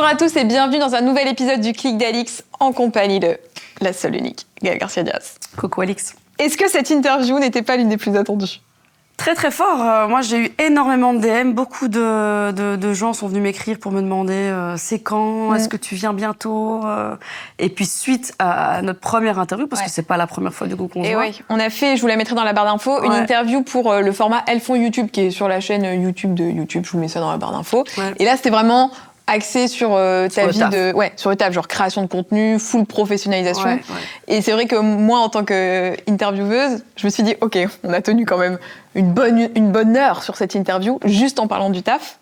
Bonjour à tous et bienvenue dans un nouvel épisode du Clic d'Alix en compagnie de la seule unique, Gaëlle Garcia-Diaz. Coucou Alix. Est-ce que cette interview n'était pas l'une des plus attendues ? Très très fort. Moi j'ai eu énormément de DM, beaucoup de gens sont venus m'écrire pour me demander c'est quand, est-ce que tu viens bientôt Et puis suite à notre première interview, parce que c'est pas la première fois du coup qu'on se voit. Oui, on a fait, je vous la mettrai dans la barre d'infos, une interview pour le format Elles font YouTube qui est sur la chaîne YouTube de YouTube, je vous mets ça dans la barre d'infos. Ouais. Et là c'était vraiment axé sur ta vie sur le taf, genre création de contenu, full professionnalisation. Ouais. Et c'est vrai que moi, en tant qu'intervieweuse, je me suis dit, ok, on a tenu quand même une bonne heure sur cette interview, juste en parlant du taf.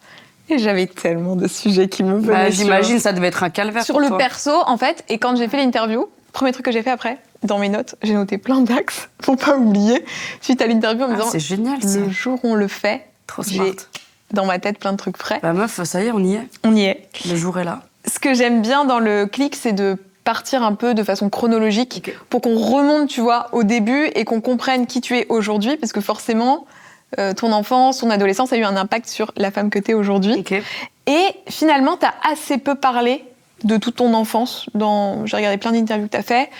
Et j'avais tellement de sujets qui me venaient. J'imagine, ça devait être un calvaire sur le perso, en fait. Et quand j'ai fait l'interview, premier truc que j'ai fait après, dans mes notes, j'ai noté plein d'axes pour pas oublier, suite à l'interview, en me disant, c'est génial, ça. Le jour où on le fait, trop smart. Dans ma tête, plein de trucs frais. Bah meuf, ça y est, on y est. On y est. Le jour est là. Ce que j'aime bien dans le clic, c'est de partir un peu de façon chronologique pour qu'on remonte, tu vois, au début et qu'on comprenne qui tu es aujourd'hui, parce que forcément, ton enfance, ton adolescence a eu un impact sur la femme que tu es aujourd'hui. Et finalement, tu as assez peu parlé de toute ton enfance. J'ai regardé plein d'interviews que tu as fait.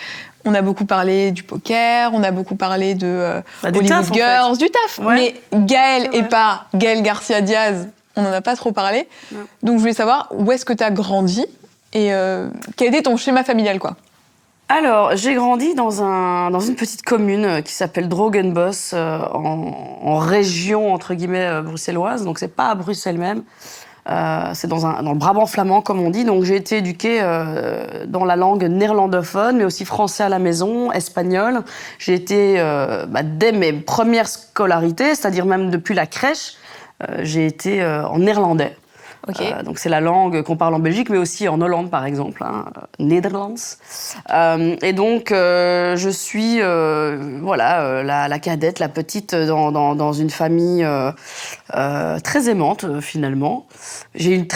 On a beaucoup parlé du poker, on a beaucoup parlé de Hollywood taf, Girls, du taf. Ouais. Mais Gaëlle et pas Gaëlle Garcia-Diaz, on n'en a pas trop parlé. Ouais. Donc je voulais savoir où est-ce que tu as grandi et quel était ton schéma familial, quoi. Alors, j'ai grandi dans une petite commune qui s'appelle Drogenbos, en région, entre guillemets, bruxelloise. Donc c'est pas à Bruxelles même. C'est dans le Brabant flamand, comme on dit. Donc, j'ai été éduquée dans la langue néerlandophone, mais aussi français à la maison, espagnol. J'ai été, dès mes premières scolarités, c'est-à-dire même depuis la crèche, j'ai été en néerlandais. Donc, c'est la langue qu'on parle en Belgique, mais aussi en Hollande, par exemple, Nederlands. Et donc, je suis la cadette, la petite dans une famille très aimante, finalement. J'ai eu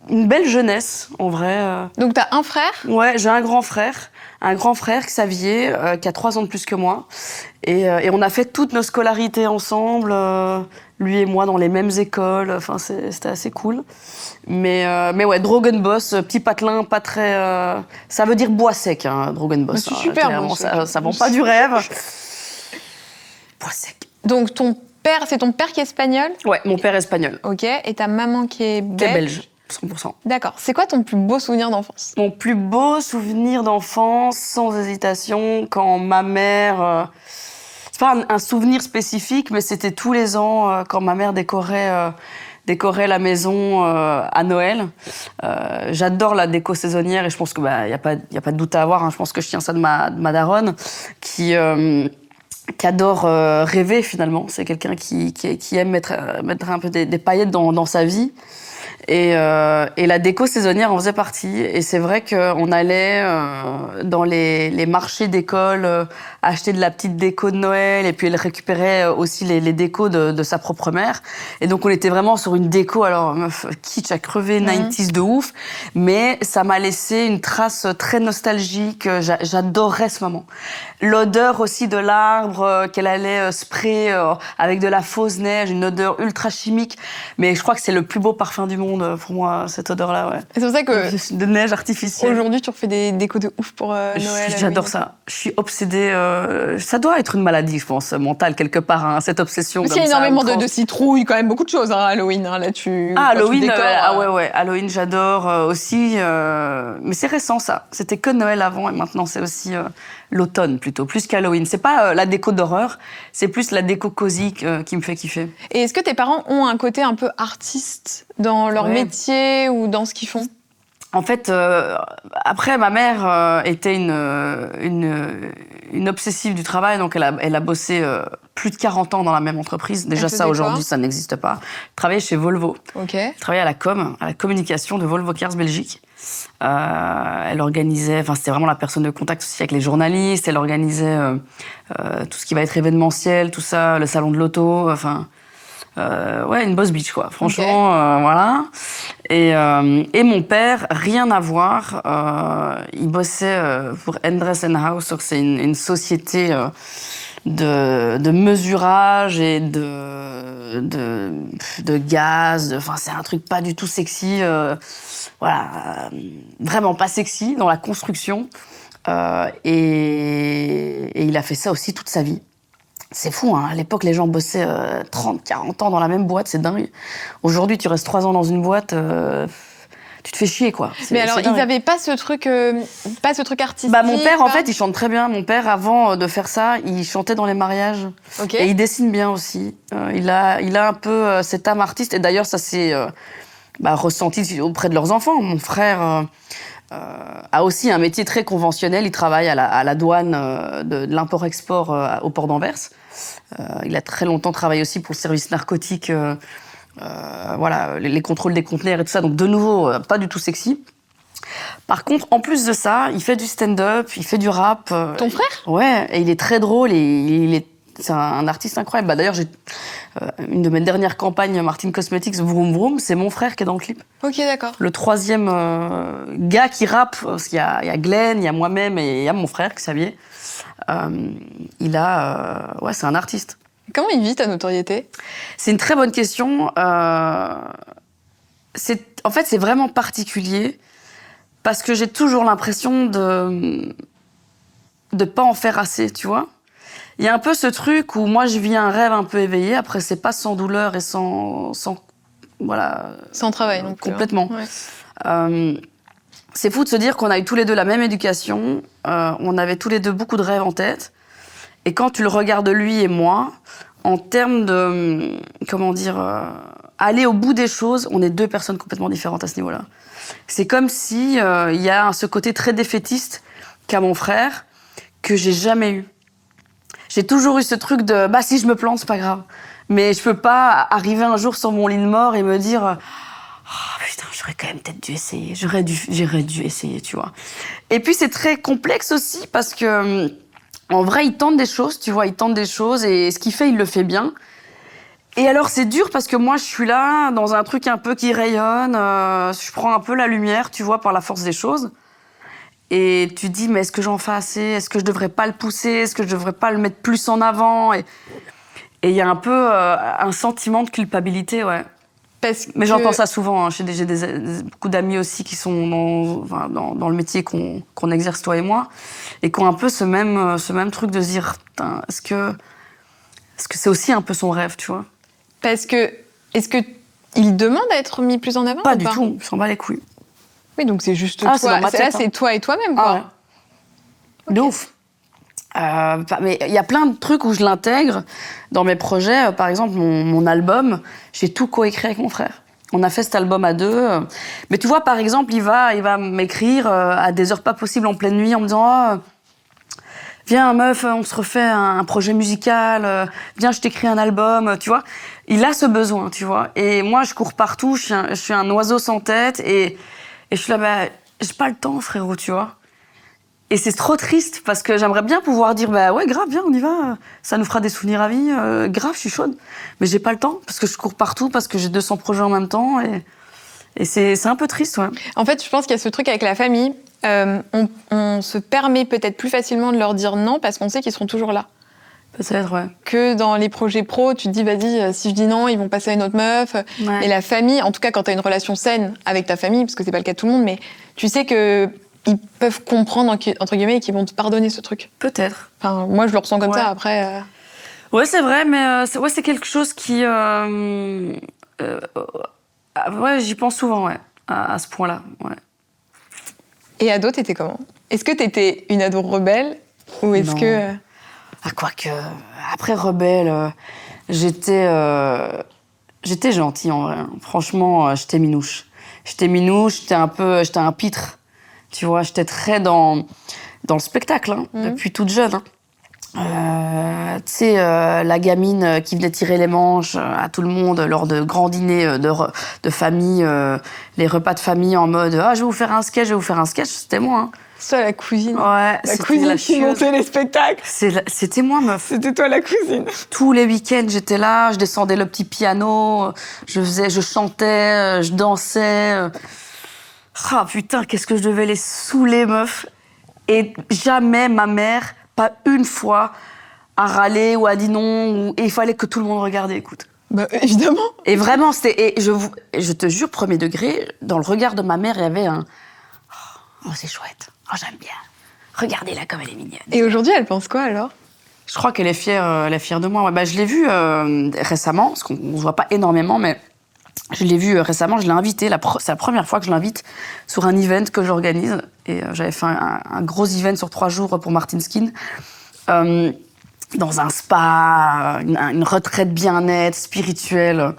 une belle jeunesse, en vrai. Donc, t'as un frère ? Ouais, j'ai un grand frère, Xavier, qui a 3 ans de plus que moi. Et on a fait toutes nos scolarités ensemble, lui et moi, dans les mêmes écoles. Enfin, c'était assez cool. Mais ouais, Drogenbos, petit patelin, pas très... ça veut dire bois sec, Drogenbos. C'est super, ça vend pas du rêve. Bois sec. Donc, c'est ton père qui est espagnol ? Ouais, mon père est espagnol. Ok, et ta maman qui est belge ? Qui est belge. 100%. D'accord. C'est quoi ton plus beau souvenir d'enfance ? Mon plus beau souvenir d'enfance, sans hésitation, quand ma mère... c'est pas un souvenir spécifique, mais c'était tous les ans, quand ma mère décorait la maison à Noël. J'adore la déco saisonnière et je pense que y a pas de doute à avoir. Je pense que je tiens ça de ma daronne, qui adore rêver finalement. C'est quelqu'un qui aime mettre un peu des paillettes dans sa vie. Et la déco saisonnière en faisait partie. Et c'est vrai qu'on allait dans les marchés d'école acheter de la petite déco de Noël. Et puis elle récupérait aussi les décos de sa propre mère. Et donc on était vraiment sur une déco, alors meuf, kitsch à crever, 90s de ouf. Mais ça m'a laissé une trace très nostalgique. J'adorais ce moment. L'odeur aussi de l'arbre qu'elle allait sprayer avec de la fausse neige, une odeur ultra chimique. Mais je crois que c'est le plus beau parfum du monde pour moi, cette odeur-là, ouais. C'est pour ça que... De neige artificielle. Aujourd'hui, tu refais des décos de ouf pour Noël. J'adore ça. Je suis obsédée. Ça doit être une maladie, je pense, mentale, quelque part, cette obsession. Parce qu'il y a énormément de citrouilles, quand même, beaucoup de choses, Halloween, là-dessus. Halloween, ouais. Halloween, j'adore aussi. Mais c'est récent, ça. C'était que Noël avant, et maintenant, c'est aussi l'automne, plutôt, plus qu'Halloween. C'est pas la déco d'horreur, c'est plus la déco cosy qui me fait kiffer. Et est-ce que tes parents ont un côté un peu artiste dans leur métier ou dans ce qu'ils font ? En fait, après, ma mère était une obsessive du travail, donc elle a bossé plus de 40 ans dans la même entreprise. Déjà, ça, aujourd'hui, ça n'existe pas. Elle travaillait chez Volvo. Elle travaillait à la communication de Volvo Cars Belgique. Elle organisait, c'était vraiment la personne de contact aussi avec les journalistes. Elle organisait tout ce qui va être événementiel, tout ça, le salon de l'auto, une boss bitch, quoi. Franchement, voilà. Et mon père, rien à voir. Il bossait pour Endres & House, c'est une société de mesurage et de gaz. Enfin, c'est un truc pas du tout sexy. Vraiment pas sexy dans la construction. Et il a fait ça aussi toute sa vie. C'est fou, hein. À l'époque, les gens bossaient 30, 40 ans dans la même boîte, c'est dingue. Aujourd'hui, tu restes 3 ans dans une boîte, tu te fais chier, quoi. Mais alors, ils n'avaient pas ce truc artistique. Mon père, en fait, il chante très bien. Mon père, avant de faire ça, il chantait dans les mariages. Okay. Et il dessine bien aussi. Il a un peu cette âme artiste. Et d'ailleurs, ça s'est ressenti auprès de leurs enfants. Mon frère a aussi un métier très conventionnel. Il travaille à la douane de l'import-export au port d'Anvers. Il a très longtemps travaillé aussi pour le service narcotique. Les contrôles des conteneurs et tout ça. Donc, de nouveau, pas du tout sexy. Par contre, en plus de ça, il fait du stand-up, il fait du rap. Ton frère ? Ouais, et il est très drôle et c'est un artiste incroyable. D'ailleurs, j'ai une de mes dernières campagnes, Martin Cosmetics, Vroom Vroom, c'est mon frère qui est dans le clip. Ok, d'accord. Le 3e gars qui rappe, parce qu'il y a Glenn, il y a moi-même et il y a mon frère, Xavier. C'est un artiste. Comment il vit ta notoriété ? C'est une très bonne question. C'est vraiment particulier parce que j'ai toujours l'impression de pas en faire assez, tu vois. Il y a un peu ce truc où moi je vis un rêve un peu éveillé. Après, c'est pas sans douleur et sans travail non plus. Complètement. Hein. Ouais. C'est fou de se dire qu'on a eu tous les deux la même éducation. On avait tous les deux beaucoup de rêves en tête. Et quand tu le regardes lui et moi, en termes de aller au bout des choses, on est 2 personnes complètement différentes à ce niveau-là. C'est comme si il y a ce côté très défaitiste qu'a mon frère que j'ai jamais eu. J'ai toujours eu ce truc de si je me plante, c'est pas grave. Mais je peux pas arriver un jour sur mon lit de mort et me dire putain, j'aurais quand même peut-être dû essayer. J'aurais dû essayer, tu vois. Et puis c'est très complexe aussi parce que en vrai, il tente des choses, tu vois, et ce qu'il fait, il le fait bien. Et alors c'est dur parce que moi je suis là dans un truc un peu qui rayonne, je prends un peu la lumière, tu vois, par la force des choses. Et tu te dis, mais est-ce que j'en fais assez ? Est-ce que je devrais pas le pousser ? Est-ce que je devrais pas le mettre plus en avant ? Et il y a un peu un sentiment de culpabilité, ouais. Mais j'entends ça souvent, hein. J'ai beaucoup d'amis aussi qui sont dans le métier qu'on exerce, toi et moi, et qui ont un peu ce même truc de se dire, putain, est-ce que c'est aussi un peu son rêve, tu vois ? Est-ce que il demande à être mis plus en avant ? Pas du tout, je s'en bats les couilles. Oui, donc c'est juste toi. C'est toi et toi-même, quoi. Ah ouais. Okay. De ouf. Mais il y a plein de trucs où je l'intègre dans mes projets. Par exemple, mon album, j'ai tout coécrit avec mon frère. On a fait cet album à 2. Mais tu vois, par exemple, il va m'écrire à des heures pas possibles en pleine nuit en me disant viens, meuf, on se refait un projet musical. Viens, je t'écris un album. Tu vois, il a ce besoin, tu vois. Et moi, je cours partout. Je suis un oiseau sans tête. Et je suis là, j'ai pas le temps, frérot, tu vois. Et c'est trop triste parce que j'aimerais bien pouvoir dire ouais, grave, viens, on y va, ça nous fera des souvenirs à vie, grave, je suis chaude. Mais j'ai pas le temps parce que je cours partout, parce que j'ai 200 projets en même temps et c'est un peu triste, ouais. En fait, je pense qu'il y a ce truc avec la famille, on se permet peut-être plus facilement de leur dire non parce qu'on sait qu'ils seront toujours là. Peut-être, ouais. Que dans les projets pro, tu te dis, vas-y, si je dis non, ils vont passer à une autre meuf. Ouais. Et la famille, en tout cas, quand tu as une relation saine avec ta famille, parce que c'est pas le cas de tout le monde, mais tu sais qu'ils peuvent comprendre, entre guillemets, et qu'ils vont te pardonner ce truc. Peut-être. Enfin, moi, je le ressens comme ça, après... Ouais, c'est vrai, mais c'est quelque chose qui... j'y pense souvent, ouais, à ce point-là, ouais. Et ado, t'étais comment ? Est-ce que t'étais une ado rebelle ou est-ce que... Quoique, après rebelle, j'étais gentille en vrai. Franchement, j'étais minouche. J'étais un pitre. Tu vois, j'étais très dans le spectacle, hein, depuis toute jeune. Hein. Tu sais, la gamine qui venait tirer les manches à tout le monde lors de grands dîners de famille, les repas de famille en mode « Ah, je vais vous faire un sketch, c'était moi. Hein. Ça, la cousine. Ouais, la cousine qui montait les spectacles. C'était moi, meuf. C'était toi, la cousine. Tous les week-ends, j'étais là, je descendais le petit piano, je chantais, je dansais. Ah putain, qu'est-ce que je devais les saouler, meuf. Et jamais ma mère, pas une fois, a râlé ou a dit non, et il fallait que tout le monde regarde et écoute. Bah, évidemment. Et vraiment, et je te jure, premier degré, dans le regard de ma mère, il y avait un « Oh, c'est chouette. Oh, j'aime bien. Regardez-la comme elle est mignonne. » Et aujourd'hui, elle pense quoi alors? Je crois qu'elle est fière de moi. Ouais, bah, je l'ai vue récemment, parce qu'on ne se voit pas énormément, mais je l'ai vue récemment. Je l'ai invitée, c'est la première fois que je l'invite sur un event que j'organise. Et j'avais fait un gros event sur 3 jours pour Martin Skin. Dans un spa, une retraite bien-être, spirituelle.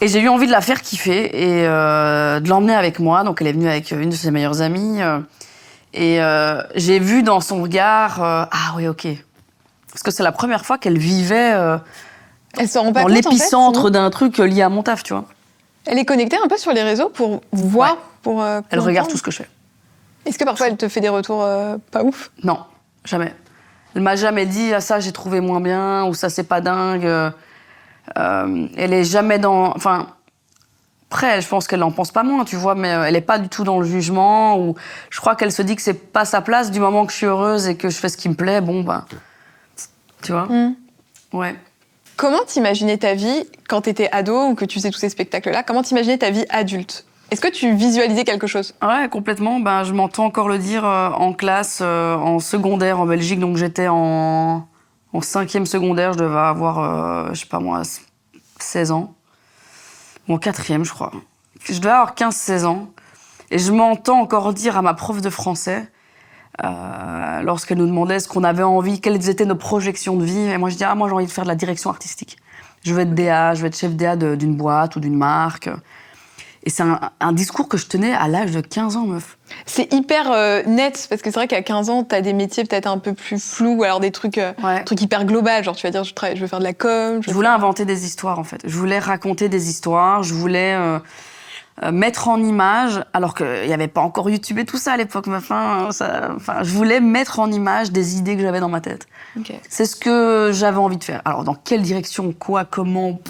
Et j'ai eu envie de la faire kiffer et de l'emmener avec moi. Donc elle est venue avec une de ses meilleures amies. Et j'ai vu dans son regard, ah oui, ok. Parce que c'est la première fois qu'elle vivait Elle se rend pas dans compte, l'épicentre en fait, d'un truc lié à mon taf, tu vois. Elle est connectée un peu sur les réseaux pour voir, Ouais. pour Elle regarde tout ce que je fais. Est-ce que parfois elle te fait des retours pas ouf? Non, jamais. Elle m'a jamais dit ah, ça j'ai trouvé moins bien ou ça c'est pas dingue. Elle est jamais dans. Enfin, après, je pense qu'elle en pense pas moins, tu vois, mais elle est pas du tout dans le jugement. Ou je crois qu'elle se dit que c'est pas sa place du moment que je suis heureuse et que je fais ce qui me plaît. Bon, bah, tu vois. Ouais. Comment t'imaginais ta vie quand t'étais ado ou que tu faisais tous ces spectacles-là? Comment t'imaginais ta vie adulte? Est-ce que tu visualisais quelque chose? Ouais, complètement. Ben, je m'entends encore le dire en classe, en secondaire en Belgique. Donc j'étais en 5e secondaire, je devais avoir, je sais pas moi, 16 ans. Ou en 4e, je crois. Je devais avoir 15-16 ans. Et je m'entends encore dire à ma prof de français, lorsqu'elle nous demandait ce qu'on avait envie, quelles étaient nos projections de vie. Et moi, je dis, moi, j'ai envie de faire de la direction artistique. Je veux être DA, je veux être chef DA d'une boîte ou d'une marque. Et c'est un discours que je tenais à l'âge de 15 ans, meuf. C'est hyper net, parce que c'est vrai qu'à 15 ans, t'as des métiers peut-être un peu plus flous, ou alors des trucs, trucs hyper globaux, genre tu vas dire je veux faire de la com. Je voulais inventer des histoires, en fait. Je voulais raconter des histoires, je voulais mettre en image, alors qu'il n'y avait pas encore YouTube et tout ça à l'époque, meuf. Je voulais mettre en image des idées que j'avais dans ma tête. Okay. C'est ce que j'avais envie de faire. Alors, dans quelle direction, quoi, comment,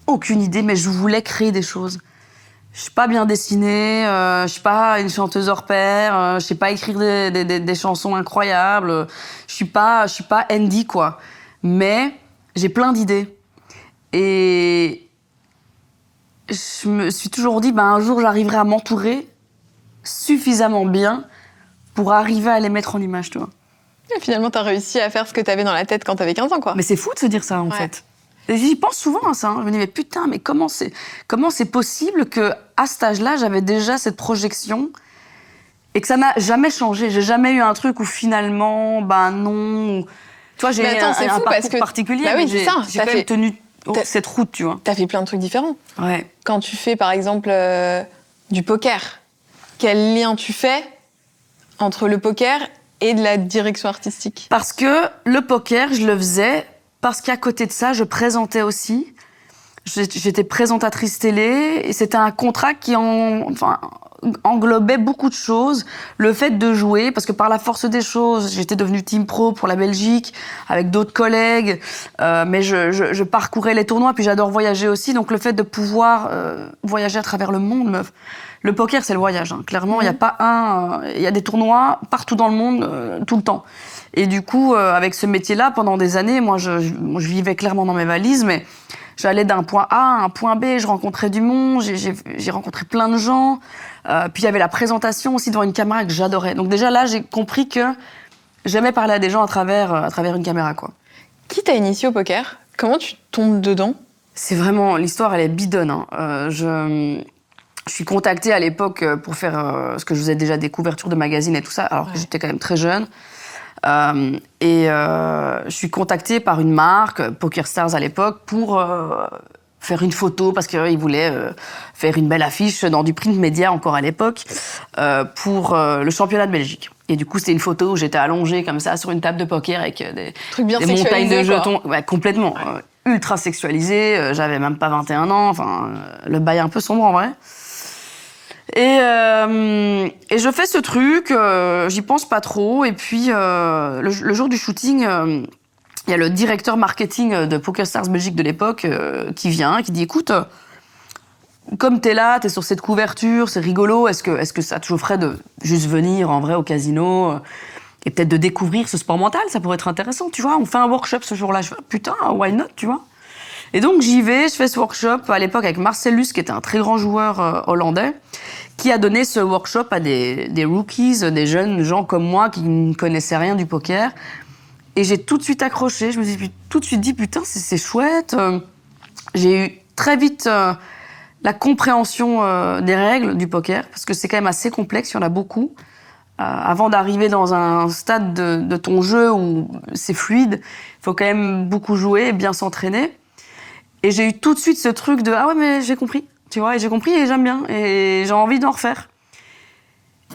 aucune idée, mais je voulais créer des choses. Je suis pas bien dessinée, je suis pas une chanteuse hors pair, je sais pas écrire des chansons incroyables, je suis pas Andy, quoi. Mais j'ai plein d'idées. Et je me suis toujours dit, un jour j'arriverai à m'entourer suffisamment bien pour arriver à les mettre en image, tu vois. Et finalement, t'as réussi à faire ce que t'avais dans la tête quand t'avais 15 ans, quoi. Mais c'est fou de se dire ça, en fait. Et j'y pense souvent à ça. Je me dis, mais putain, mais comment c'est possible qu'à cet âge-là, j'avais déjà cette projection et que ça n'a jamais changé. J'ai jamais eu un truc où finalement, non. Tu vois, j'ai un parcours particulier, bah oui, mais j'ai quand même tenu cette route, tu vois. T'as fait plein de trucs différents. Ouais. Quand tu fais, par exemple, du poker, quel lien tu fais entre le poker et de la direction artistique? Parce que le poker, je le faisais parce qu'à côté de ça, je présentais aussi. J'étais présentatrice télé et c'était un contrat qui englobait beaucoup de choses. Le fait de jouer, parce que par la force des choses, j'étais devenue team pro pour la Belgique avec d'autres collègues, mais je parcourais les tournois, puis j'adore voyager aussi. Donc le fait de pouvoir voyager à travers le monde, meuf. Le poker, c'est le voyage. Hein. Clairement, il y a des tournois partout dans le monde, tout le temps. Et du coup, avec ce métier-là, pendant des années, moi, je vivais clairement dans mes valises, mais j'allais d'un point A à un point B, je rencontrais du monde, j'ai rencontré plein de gens. Puis il y avait la présentation aussi devant une caméra que j'adorais. Donc déjà là, j'ai compris que j'aimais parler à des gens à travers une caméra, quoi. Qui t'a initié au poker? Comment tu tombes dedans? C'est vraiment... L'histoire, elle est bidonne. Hein. Je suis contactée à l'époque pour faire ce que je faisais déjà, des couvertures de magazines et tout ça, alors que j'étais quand même très jeune. Je suis contactée par une marque, Poker Stars à l'époque, pour faire une photo, parce qu'ils voulaient faire une belle affiche dans du print média encore à l'époque, pour le championnat de Belgique. Et du coup, c'était une photo où j'étais allongée comme ça sur une table de poker avec des montagnes de jetons. Ouais, complètement. Ultra sexualisée, j'avais même pas 21 ans, le bail un peu sombre en vrai. Et je fais ce truc, j'y pense pas trop. Et puis, le jour du shooting, il y a le directeur marketing de Poker Stars Belgique de l'époque qui vient, qui dit « Écoute, comme t'es là, t'es sur cette couverture, c'est rigolo, est-ce que ça te chaufferait de juste venir en vrai au casino Et peut-être de découvrir ce sport mental, ça pourrait être intéressant, tu vois. On fait un workshop ce jour-là. Je fais, putain, why not, tu vois. Et donc, j'y vais, je fais ce workshop à l'époque avec Marcellus, qui était un très grand joueur hollandais, qui a donné ce workshop à des rookies, des jeunes gens comme moi qui ne connaissaient rien du poker. Et j'ai tout de suite accroché. Je me suis tout de suite dit, putain, c'est chouette. J'ai eu très vite la compréhension des règles du poker, parce que c'est quand même assez complexe, il y en a beaucoup. Avant d'arriver dans un stade de ton jeu où c'est fluide, il faut quand même beaucoup jouer, bien s'entraîner. Et j'ai eu tout de suite ce truc de « Ah ouais, mais j'ai compris », tu vois, et j'ai compris et j'aime bien, et j'ai envie d'en refaire.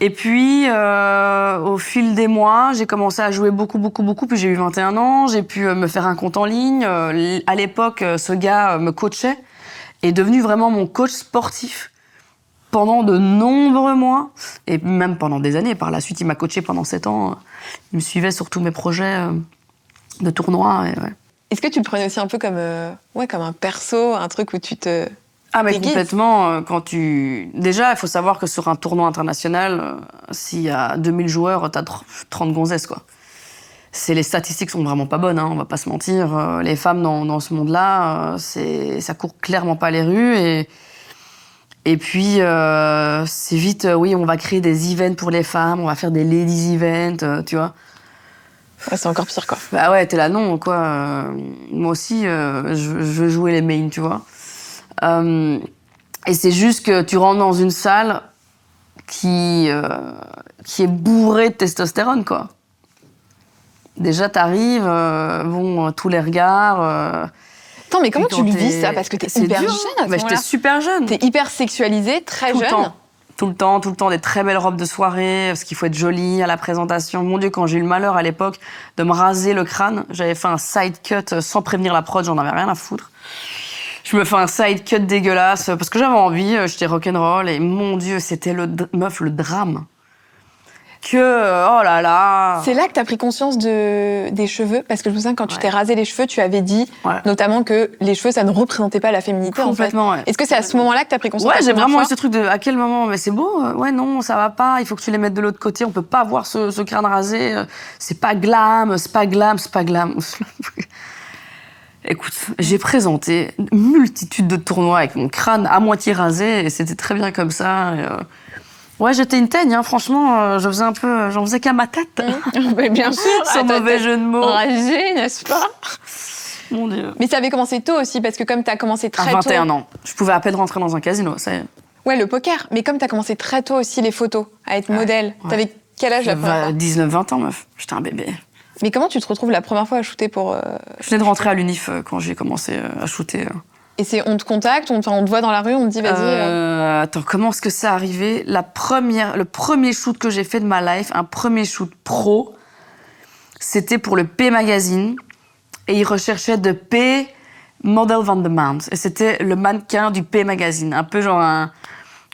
Et puis, au fil des mois, j'ai commencé à jouer beaucoup, puis j'ai eu 21 ans, j'ai pu me faire un compte en ligne. À l'époque, ce gars me coachait, est devenu vraiment mon coach sportif pendant de nombreux mois, et même pendant des années. Par la suite, il m'a coaché pendant 7 ans. Il me suivait sur tous mes projets de tournois. Et ouais. Est-ce que tu le prenais aussi un peu comme un perso, un truc où tu te Ah, mais déguises? complètement. Déjà, il faut savoir que sur un tournoi international, s'il y a 2000 joueurs, t'as 30 gonzesses, quoi. Les statistiques sont vraiment pas bonnes, hein, on va pas se mentir. Les femmes dans ce monde-là, ça court clairement pas les rues. Et puis, c'est vite, oui, on va créer des events pour les femmes, on va faire des ladies events, tu vois. Ouais, c'est encore pire, quoi. Bah ouais, t'es là, non, quoi. Moi aussi, je veux jouer les mains, tu vois. Et c'est juste que tu rentres dans une salle qui est bourrée de testostérone, quoi. Déjà, t'arrives, tous les regards... Attends, mais comment tu le vis, ça? Parce que t'es hyper jeune à ce moment-là. J'étais super jeune. T'es hyper sexualisée, très jeune. Tout le temps, des très belles robes de soirée, parce qu'il faut être jolie à la présentation. Mon Dieu, quand j'ai eu le malheur à l'époque de me raser le crâne, j'avais fait un side cut sans prévenir la prod, j'en avais rien à foutre. Je me fais un side cut dégueulasse, parce que j'avais envie, j'étais rock'n'roll, et mon Dieu, c'était le drame. Oh là là. C'est là que t'as pris conscience des cheveux, parce que je me souviens quand tu t'es rasé les cheveux, tu avais dit notamment que les cheveux ça ne représentait pas la féminité. Complètement, en fait. Est-ce que c'est à ce moment-là que t'as pris conscience? Ouais, j'ai vraiment eu ce truc de à quel moment, mais c'est beau, ouais non, ça va pas, il faut que tu les mettes de l'autre côté, on peut pas avoir ce crâne rasé, c'est pas glam. Écoute, j'ai présenté une multitude de tournois avec mon crâne à moitié rasé et c'était très bien comme ça. Ouais, j'étais une teigne, hein, franchement, j'en faisais qu'à ma tête. Mais bien sûr, sans mauvais jeu de mots. Enragée, n'est-ce pas? Mon Dieu. Mais ça avait commencé tôt aussi, parce que comme t'as commencé très tôt... À 21 ans. Je pouvais à peine rentrer dans un casino, ça y est. Ouais, le poker. Mais comme t'as commencé très tôt aussi les photos, à être modèle. Ouais. T'avais quel âge la première fois? 19-20 ans, meuf. J'étais un bébé. Mais comment tu te retrouves la première fois à shooter pour... Je venais de rentrer à l'UNIF quand j'ai commencé à shooter. Et on te contacte, on te voit dans la rue, on te dit vas-y... Attends, comment est-ce que ça arrivé? Le premier shoot que j'ai fait de ma life, un premier shoot pro, c'était pour le P Magazine. Et ils recherchaient de P Model van de Maand. Et c'était le mannequin du P Magazine. Un peu genre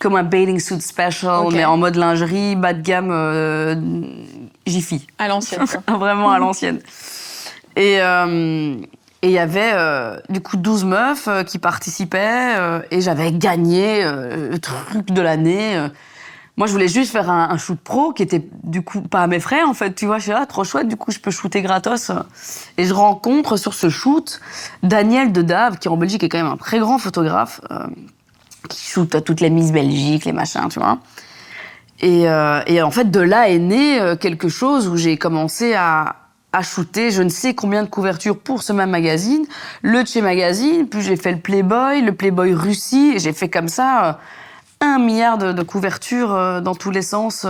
comme un bathing suit special, mais en mode lingerie, bas de gamme, Jiffy. À l'ancienne, quoi. Vraiment à l'ancienne. Et il y avait du coup 12 meufs qui participaient et j'avais gagné le truc de l'année. Moi, je voulais juste faire un shoot pro qui était du coup pas à mes frais, en fait. Tu vois, je suis là, trop chouette, du coup, je peux shooter gratos. Et je rencontre sur ce shoot Daniel Dedave, qui en Belgique est quand même un très grand photographe, qui shoot à toutes les Miss Belgique, les machins, tu vois. Et en fait, de là est né quelque chose où j'ai commencé à shooter je ne sais combien de couvertures pour ce même magazine, le Che Magazine, puis j'ai fait le Playboy Russie, et j'ai fait comme ça 1 milliard de couvertures dans tous les sens,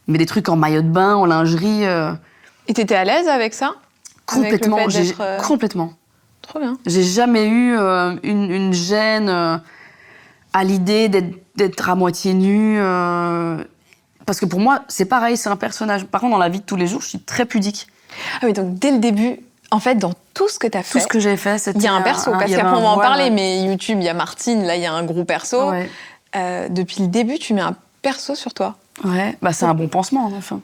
mais des trucs en maillot de bain, en lingerie. Et t'étais à l'aise avec ça? Complètement, avec complètement. Trop bien. J'ai jamais eu une gêne à l'idée d'être à moitié nue, parce que pour moi, c'est pareil, c'est un personnage. Par contre, dans la vie de tous les jours, je suis très pudique. Ah oui, donc dès le début, en fait, dans tout ce que tu as fait... Tout ce que j'ai fait, c'était... Il y a un perso, parce qu'après on va en parler, mais YouTube, il y a Martine, là, il y a un gros perso. Ouais. Depuis le début, tu mets un perso sur toi. Ouais, bah c'est un bon pansement, enfin.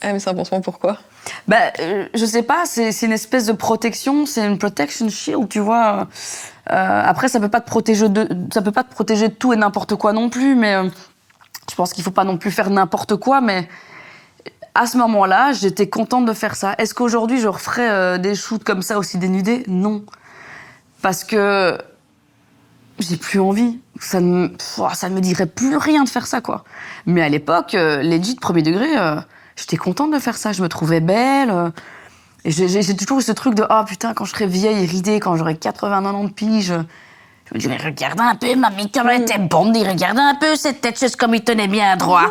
Ah, mais c'est un pansement, pourquoi? Bah, je sais pas, c'est une espèce de protection, c'est une protection shield, tu vois. Après, ça peut pas te protéger de tout et n'importe quoi non plus, mais je pense qu'il faut pas non plus faire n'importe quoi, mais... à ce moment-là, j'étais contente de faire ça. Est-ce qu'aujourd'hui, je referais des shoots comme ça aussi dénudés? Non. Parce que j'ai plus envie. Ça ne me dirait plus rien de faire ça, quoi. Mais à l'époque, legit, premier degré, j'étais contente de faire ça. Je me trouvais belle. Et j'ai toujours eu ce truc de « Ah, putain, quand je serai vieille et ridée, quand j'aurai 80-90 piges... » Je me dis, mais regarde un peu, mamie, comme elle était bonne, regarde un peu cette tête, juste comme il tenait bien droit.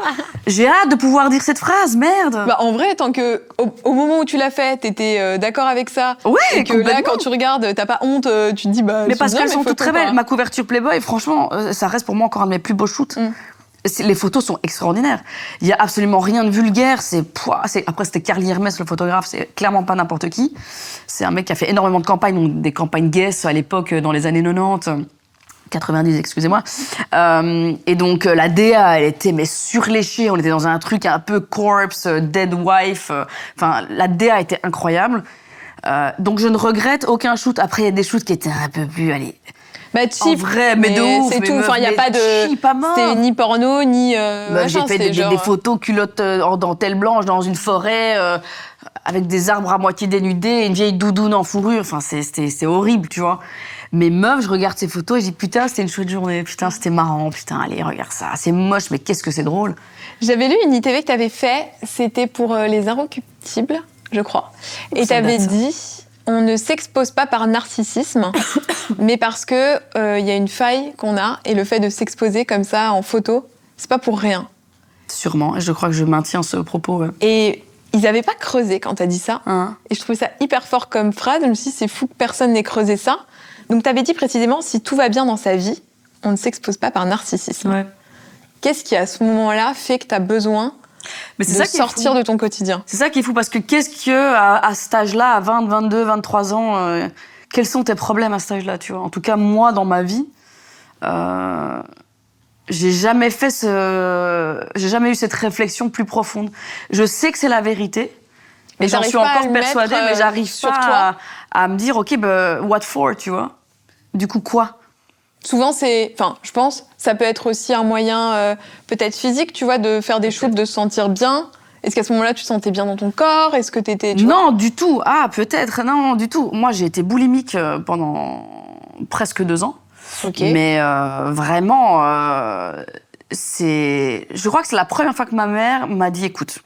J'ai hâte de pouvoir dire cette phrase, merde. Bah, en vrai, tant que au moment où tu l'as fait, t'étais d'accord avec ça. Ouais, et que là, quand tu regardes, t'as pas honte, tu te dis, bah. Mais parce qu'elles sont toutes très belles. Ma couverture Playboy, franchement, ça reste pour moi encore un de mes plus beaux shoots. Les photos sont extraordinaires. Il y a absolument rien de vulgaire. Après, c'était Carly Hermès, le photographe. C'est clairement pas n'importe qui. C'est un mec qui a fait énormément de campagnes, donc des campagnes Guess à l'époque, dans les années 90. 90, excusez-moi. Et donc, la DA, elle était surléchée. On était dans un truc un peu corpse, dead wife. Enfin, la DA était incroyable. Donc, je ne regrette aucun shoot. Après, il y a des shoots qui étaient un peu plus, bah, cheap, en vrai, mais de ouf. C'est tout. Enfin, il n'y a pas de. C'était ni porno, ni. J'ai fait des photos culottes en dentelle blanche dans une forêt, avec des arbres à moitié dénudés, une vieille doudoune en fourrure. Enfin, c'est horrible, tu vois. Mais meuf, je regarde ces photos et je dis putain, c'était une chouette journée, putain, c'était marrant, putain, allez, regarde ça, c'est moche, mais qu'est-ce que c'est drôle. J'avais lu une ITV que tu avais fait, c'était pour les inrecuptibles, je crois. Et tu avais dit, on ne s'expose pas par narcissisme, mais parce que y a une faille qu'on a, et le fait de s'exposer comme ça en photo, c'est pas pour rien. Sûrement, et je crois que je maintiens ce propos. Ouais. Et ils n'avaient pas creusé quand tu as dit ça. Et je trouvais ça hyper fort comme phrase. Je me suis dit, c'est fou que personne n'ait creusé ça. Donc, tu avais dit précisément, si tout va bien dans sa vie, on ne s'expose pas par narcissisme. Ouais. Qu'est-ce qui, à ce moment-là, fait que tu as besoin de sortir de ton quotidien? C'est ça qui est fou, parce que qu'est-ce que, à cet âge-là, à 20, 22, 23 ans, quels sont tes problèmes à cet âge-là, tu vois? En tout cas, moi, dans ma vie, j'ai jamais eu cette réflexion plus profonde. Je sais que c'est la vérité, mais j'en suis encore persuadée, mais j'arrive pas à me dire, ok, what for, tu vois? Du coup, quoi? Souvent, je pense, ça peut être aussi un moyen, peut-être physique, tu vois, de faire des shoots, de se sentir bien. Est-ce qu'à ce moment-là, tu te sentais bien dans ton corps? Est-ce que t'étais... Non, du tout. Ah, peut-être. Non, du tout. Moi, j'ai été boulimique pendant presque 2 ans. Okay. Mais vraiment, je crois que c'est la première fois que ma mère m'a dit, écoute,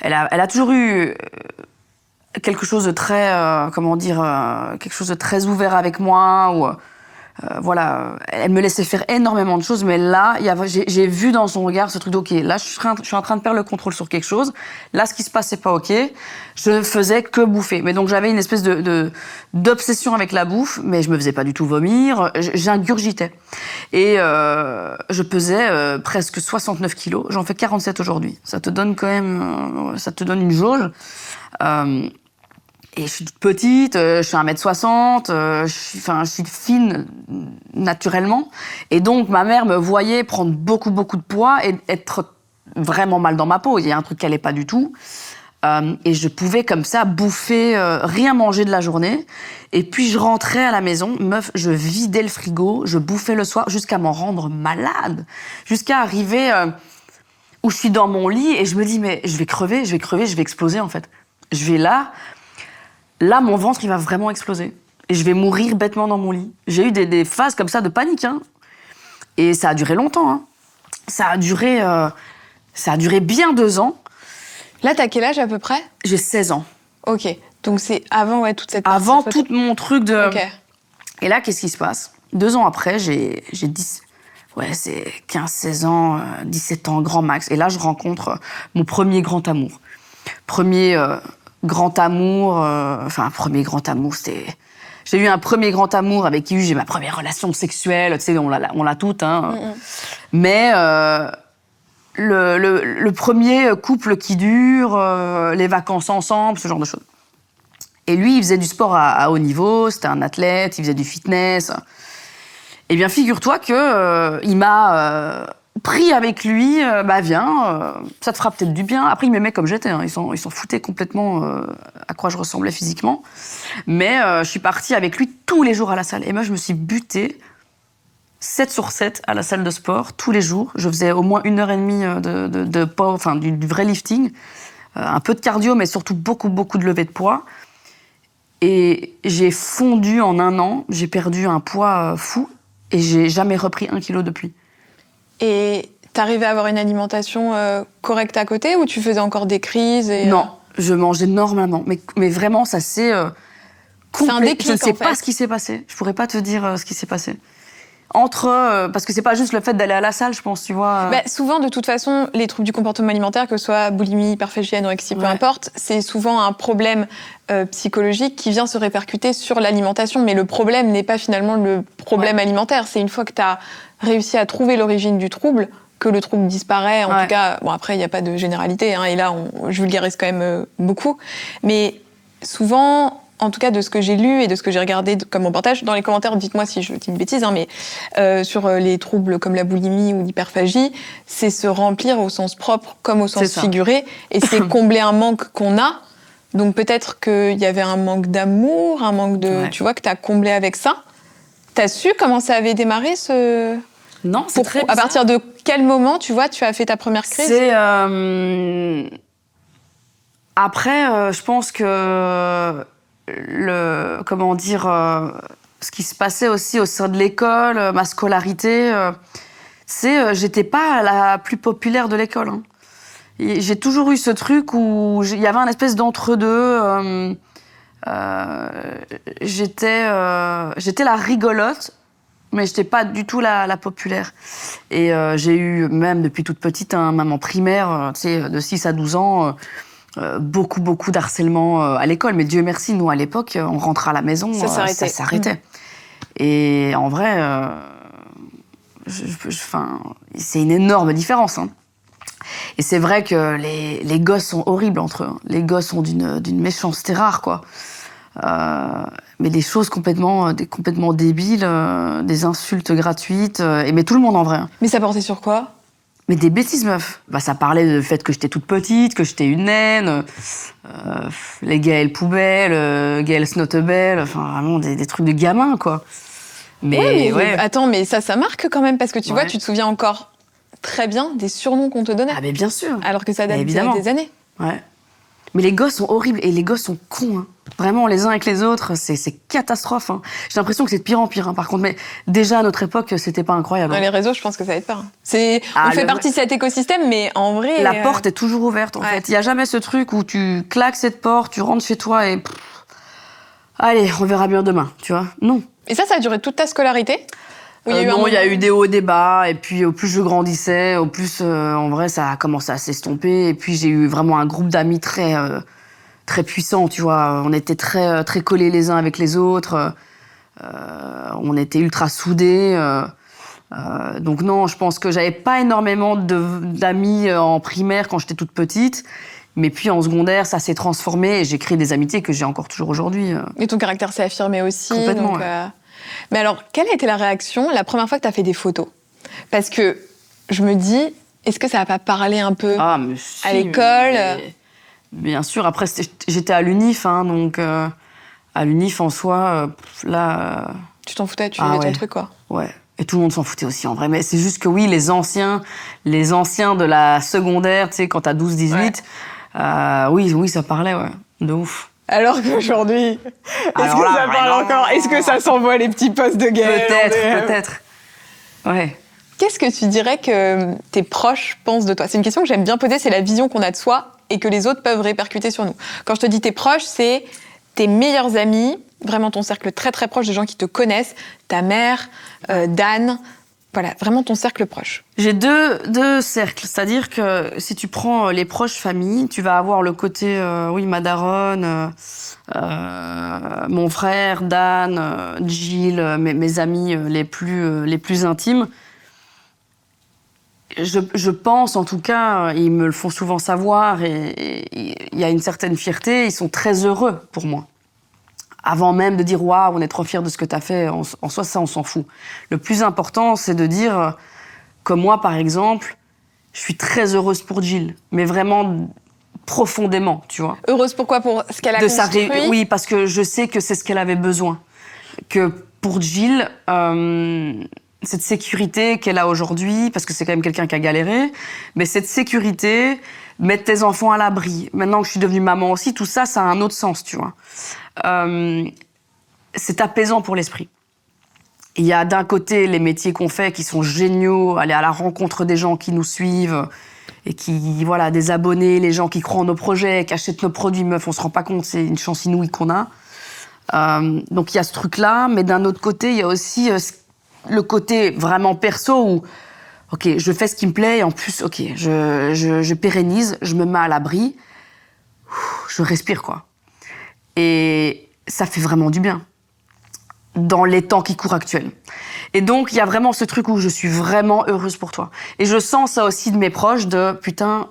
elle a toujours eu quelque chose de très, quelque chose de très ouvert avec moi, ou voilà, elle me laissait faire énormément de choses, mais là, j'ai vu dans son regard ce truc de, ok, là, je suis en train de perdre le contrôle sur quelque chose, là, ce qui se passe, c'est pas ok, je ne faisais que bouffer. Mais donc, j'avais une espèce d'obsession avec la bouffe, mais je me faisais pas du tout vomir, j'ingurgitais. Et je pesais presque 69 kilos, j'en fais 47 aujourd'hui. Ça te donne quand même, ça te donne une jauge. Et je suis toute petite, je suis 1m60, je suis fine naturellement. Et donc, ma mère me voyait prendre beaucoup de poids et être vraiment mal dans ma peau. Il y a un truc qui allait pas du tout. Et je pouvais comme ça bouffer, rien manger de la journée. Et puis, je rentrais à la maison, meuf, je vidais le frigo, je bouffais le soir jusqu'à m'en rendre malade. Jusqu'à arriver où je suis dans mon lit et je me dis, mais je vais crever, je vais exploser en fait. Je vais Là, mon ventre, il va vraiment exploser. Et je vais mourir bêtement dans mon lit. J'ai eu des phases comme ça de panique. Hein. Et ça a duré longtemps. Hein. Ça a duré bien 2 ans. Là, t'as quel âge à peu près? J'ai 16 ans. Ok. Donc c'est avant toute cette partie. Avant tout mon truc de... Ok. Et là, qu'est-ce qui se passe? 2 ans après, j'ai 10... Ouais, c'est 15, 16 ans, 17 ans, grand max. Et là, je rencontre mon premier grand amour. Premier grand amour, c'était... J'ai eu un premier grand amour avec qui j'ai ma première relation sexuelle, tu sais, on l'a toutes, hein. Mais le premier couple qui dure, les vacances ensemble, ce genre de choses. Et lui, il faisait du sport à haut niveau, c'était un athlète, il faisait du fitness. Eh bien, figure-toi que il m'a pris avec lui, viens, ça te fera peut-être du bien. Après, il m'aimait comme j'étais, hein. Ils s'en foutaient complètement à quoi je ressemblais physiquement. Mais je suis partie avec lui tous les jours à la salle. Et moi, je me suis butée. 7/7 à la salle de sport, tous les jours. Je faisais au moins 1h30 du vrai lifting. Un peu de cardio, mais surtout beaucoup de levée de poids. Et j'ai fondu en 1 an. J'ai perdu un poids fou. Et j'ai jamais repris 1 kilo depuis. Et t'arrivais à avoir une alimentation correcte à côté ou tu faisais encore des crises Non, je mangeais normalement. Mais vraiment, ça c'est... c'est un déclic, je ne sais en fait. pas ce qui s'est passé. Je pourrais pas te dire ce qui s'est passé. Parce que c'est pas juste le fait d'aller à la salle, je pense, tu vois. Souvent, de toute façon, les troubles du comportement alimentaire, que ce soit boulimie, hyperphagie, anorexie, peu importe, c'est souvent un problème psychologique qui vient se répercuter sur l'alimentation. Mais le problème n'est pas finalement le problème alimentaire. C'est une fois que tu as réussi à trouver l'origine du trouble, que le trouble disparaît. En tout cas, bon, après, il n'y a pas de généralité. Et là, je vulgarise quand même beaucoup. Mais souvent... En tout cas, de ce que j'ai lu et de ce que j'ai regardé comme reportage, dans les commentaires, dites-moi si je dis une bêtise, mais sur les troubles comme la boulimie ou l'hyperphagie, c'est se remplir au sens propre comme au sens figuré, et c'est combler un manque qu'on a. Donc peut-être qu'il y avait un manque d'amour, un manque de... Tu vois, que tu as comblé avec ça. Tu as su comment ça avait démarré ce... Non, c'est très bizarre. À partir de quel moment, tu vois, tu as fait ta première crise? Après, je pense que... ce qui se passait aussi au sein de l'école, ma scolarité, j'étais pas la plus populaire de l'école. Hein. J'ai toujours eu ce truc où il y avait un espèce d'entre-deux. J'étais la rigolote, mais j'étais pas du tout la populaire. Et j'ai eu, même depuis toute petite, même en primaire, de 6 à 12 ans... beaucoup d'harcèlement à l'école, mais Dieu merci, nous à l'époque, on rentrait à la maison, ça s'arrêtait. Et en vrai, c'est une énorme différence. Hein. Et c'est vrai que les gosses sont horribles entre eux. Hein. Les gosses sont d'une méchanceté rare, quoi. Mais des choses complètement débiles, des insultes gratuites, mais tout le monde en vrai. Hein. Mais ça portait sur quoi ? Mais des bêtises, meuf. Ça parlait du fait que j'étais toute petite, que j'étais une naine, les Gaël poubelle, Gaël snottebelle, enfin vraiment des trucs de gamins, quoi. Mais attends, mais ça marque quand même, parce que tu vois, tu te souviens encore très bien des surnoms qu'on te donnait. Ah mais bien sûr. Alors que ça date d'il y a des années. Ouais. Mais les gosses sont horribles, et les gosses sont cons, hein. Vraiment, les uns avec les autres, c'est catastrophe. Hein. J'ai l'impression que c'est de pire en pire, hein, par contre. Mais déjà, à notre époque, c'était pas incroyable. Hein. Les réseaux, je pense que ça aide pas. Hein. On fait partie de cet écosystème, mais en vrai... La porte est toujours ouverte, en fait. Il n'y a jamais ce truc où tu claques cette porte, tu rentres chez toi et... allez, on verra bien demain, tu vois. Non. Et ça a duré toute ta scolarité ? Non, il y a eu des hauts et des bas, et puis au plus je grandissais, au plus, en vrai, ça a commencé à s'estomper. Et puis j'ai eu vraiment un groupe d'amis très puissant, tu vois. On était très collés les uns avec les autres. On était ultra soudés. Donc non, je pense que j'avais pas énormément d'amis en primaire quand j'étais toute petite. Mais puis en secondaire, ça s'est transformé et j'ai créé des amitiés que j'ai encore toujours aujourd'hui. Et ton caractère s'est affirmé aussi. Complètement, donc, Mais alors, quelle a été la réaction la première fois que tu as fait des photos ? Parce que je me dis, est-ce que ça va pas parler un peu à l'école ? Bien sûr, après j'étais à l'UNIF, hein, donc à l'UNIF en soi, là... Tu t'en foutais, tu vivais ton truc, quoi. Ouais, et tout le monde s'en foutait aussi en vrai, mais c'est juste que oui, les anciens de la secondaire, tu sais, quand t'as 12-18, oui, ça parlait, ouais, de ouf. Alors qu'aujourd'hui, est-ce que ça parle encore ? Est-ce que ça s'envoie les petits posts de guerre ? Peut-être. Ouais. Qu'est-ce que tu dirais que tes proches pensent de toi ? C'est une question que j'aime bien poser, c'est la vision qu'on a de soi et que les autres peuvent répercuter sur nous. Quand je te dis tes proches, c'est tes meilleurs amis, vraiment ton cercle très très proche de gens qui te connaissent, ta mère, Dan, voilà, vraiment ton cercle proche. J'ai deux cercles, c'est-à-dire que si tu prends les proches familles, tu vas avoir le côté, ma daronne, mon frère, Dan, Gilles, mes amis les plus intimes. Je pense, en tout cas, ils me le font souvent savoir et il y a une certaine fierté, ils sont très heureux pour moi. Avant même de dire « Waouh, on est trop fiers de ce que tu as fait », en soi, ça, on s'en fout. Le plus important, c'est de dire que moi, par exemple, je suis très heureuse pour Gilles, mais vraiment profondément, tu vois. Heureuse pourquoi ? Pour ce qu'elle a construit ? Oui, parce que je sais que c'est ce qu'elle avait besoin. Que pour Gilles, cette sécurité qu'elle a aujourd'hui, parce que c'est quand même quelqu'un qui a galéré, mais cette sécurité, mettre tes enfants à l'abri. Maintenant que je suis devenue maman aussi, tout ça, ça a un autre sens, tu vois. C'est apaisant pour l'esprit. Il y a d'un côté les métiers qu'on fait qui sont géniaux, aller à la rencontre des gens qui nous suivent et qui, voilà, des abonnés, les gens qui croient en nos projets, qui achètent nos produits, meuf, on se rend pas compte, c'est une chance inouïe qu'on a. Donc il y a ce truc-là, mais d'un autre côté, il y a aussi le côté vraiment perso où, ok, je fais ce qui me plaît et en plus, ok, je pérennise, je me mets à l'abri, je respire, quoi. Et ça fait vraiment du bien dans les temps qui courent actuels. Et donc, il y a vraiment ce truc où je suis vraiment heureuse pour toi. Et je sens ça aussi de mes proches, de putain,